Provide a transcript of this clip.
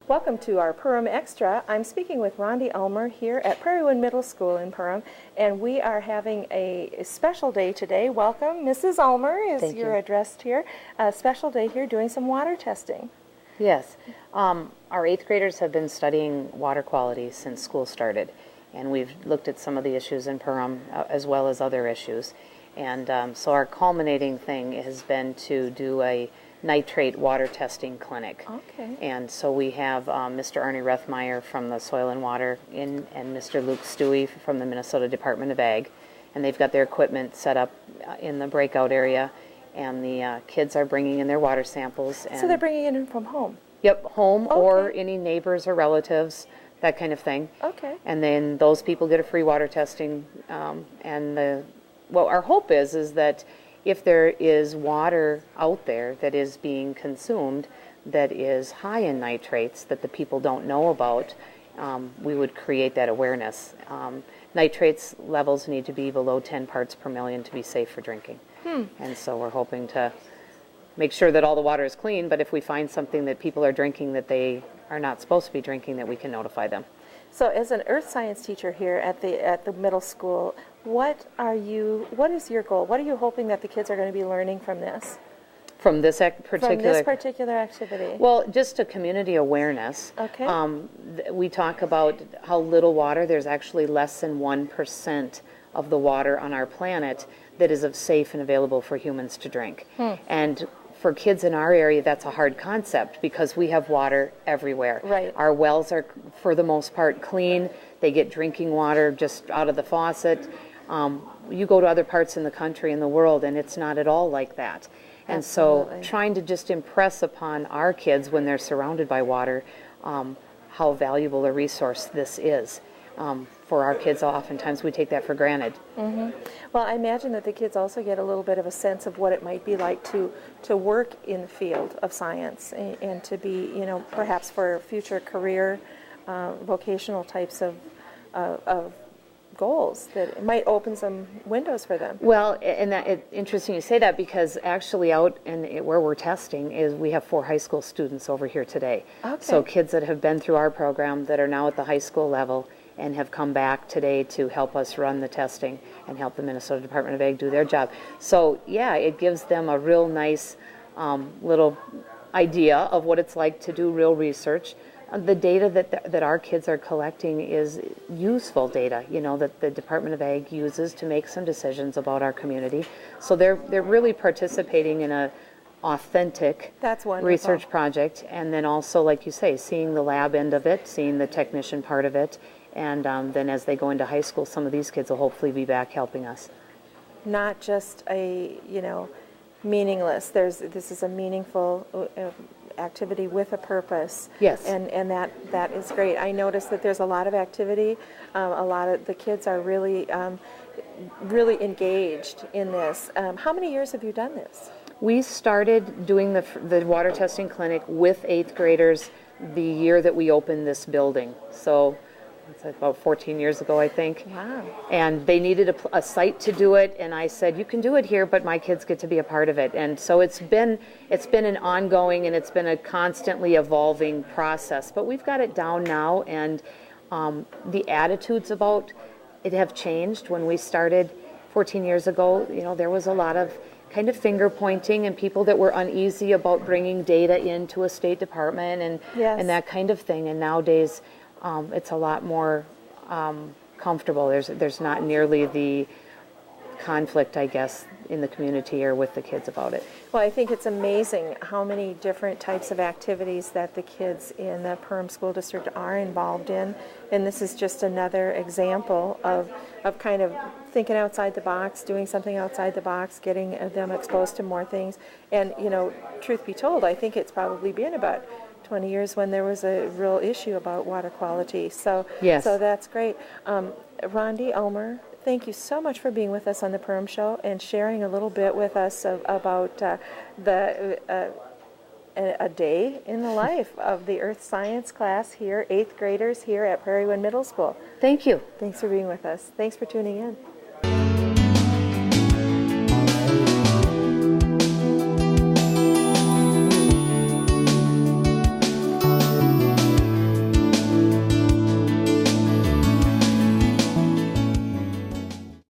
Welcome to our Perham Extra. I'm speaking with Rhonda Ulmer here at Prairie Wind Middle School in Perham, and we are having a special day today. Welcome, Mrs. Ulmer, is your address here. A special day here doing some water testing. Yes. Our 8th graders have been studying water quality since school started, and we've looked at some of the issues in Perham as well as other issues. And so our culminating thing has been to do a nitrate water testing clinic. Okay. And so we have Mr. Arnie Rethmeyer from the Soil and Water and Mr. Luke Stewie from the Minnesota Department of Ag. And they've got their equipment set up in the breakout area, and the kids are bringing in their water samples. And so they're bringing it in from home? Yep, home okay. or any neighbors or relatives, that kind of thing. Okay. And then those people get a free water testing. Well, our hope is that if there is water out there that is being consumed that is high in nitrates that the people don't know about, we would create that awareness. Nitrates levels need to be below 10 parts per million to be safe for drinking. And so we're hoping to make sure that all the water is clean, but if we find something that people are drinking that they are not supposed to be drinking, that we can notify them. So as an earth science teacher here at the middle school, what is your goal? What are you hoping that the kids are going to be learning from this? From this particular activity? Well, just a community awareness. Okay. We talk about how little water, there's actually less than 1% of the water on our planet that is safe and available for humans to drink. And for kids in our area, that's a hard concept because we have water everywhere. Right. Our wells are, for the most part, clean. They get drinking water just out of the faucet. You go to other parts in the country and the world, and it's not at all like that. And Absolutely. so trying to just impress upon our kids when they're surrounded by water how valuable a resource this is. For our kids, oftentimes we take that for granted. Mm-hmm. Well, I imagine that the kids also get a little bit of a sense of what it might be like to work in the field of science and to be, perhaps for future career, vocational types of goals, that it might open some windows for them. Well, and it's interesting you say that because actually out where we're testing is we have 4 high school students over here today. Okay. So kids that have been through our program that are now at the high school level and have come back today to help us run the testing and help the Minnesota Department of Ag do their job. So yeah, it gives them a real nice little idea of what it's like to do real research. The data that our kids are collecting is useful data, that the Department of Ag uses to make some decisions about our community. So they're really participating in a authentic That's wonderful. Research project, and then also, like you say, seeing the lab end of it, seeing the technician part of it, and then as they go into high school, some of these kids will hopefully be back helping us. Not just meaningless. This is a meaningful activity with a purpose. Yes. And that is great. I noticed that there's a lot of activity. A lot of the kids are really engaged in this. How many years have you done this? We started doing the water testing clinic with 8th graders the year that we opened this building. So it's about 14 years ago, I think. Wow. And they needed a site to do it, and I said, you can do it here, but my kids get to be a part of it. And so it's been an ongoing and it's been a constantly evolving process. But we've got it down now, and the attitudes about it have changed. When we started 14 years ago, there was a lot of kind of finger pointing and people that were uneasy about bringing data into a State Department and Yes. and that kind of thing. And nowadays, it's a lot more comfortable. There's not nearly the conflict, I guess, in the community or with the kids about it. Well, I think it's amazing how many different types of activities that the kids in the Perham School District are involved in, and this is just another example of kind of thinking outside the box, doing something outside the box, getting them exposed to more things. And, truth be told, I think it's probably been about 20 years when there was a real issue about water quality. So, yes. So that's great. Rhonda Ulmer, thank you so much for being with us on the Perham Show and sharing a little bit with us about a day in the life of the Earth Science class here, 8th graders here at Prairie Wind Middle School. Thank you. Thanks for being with us. Thanks for tuning in.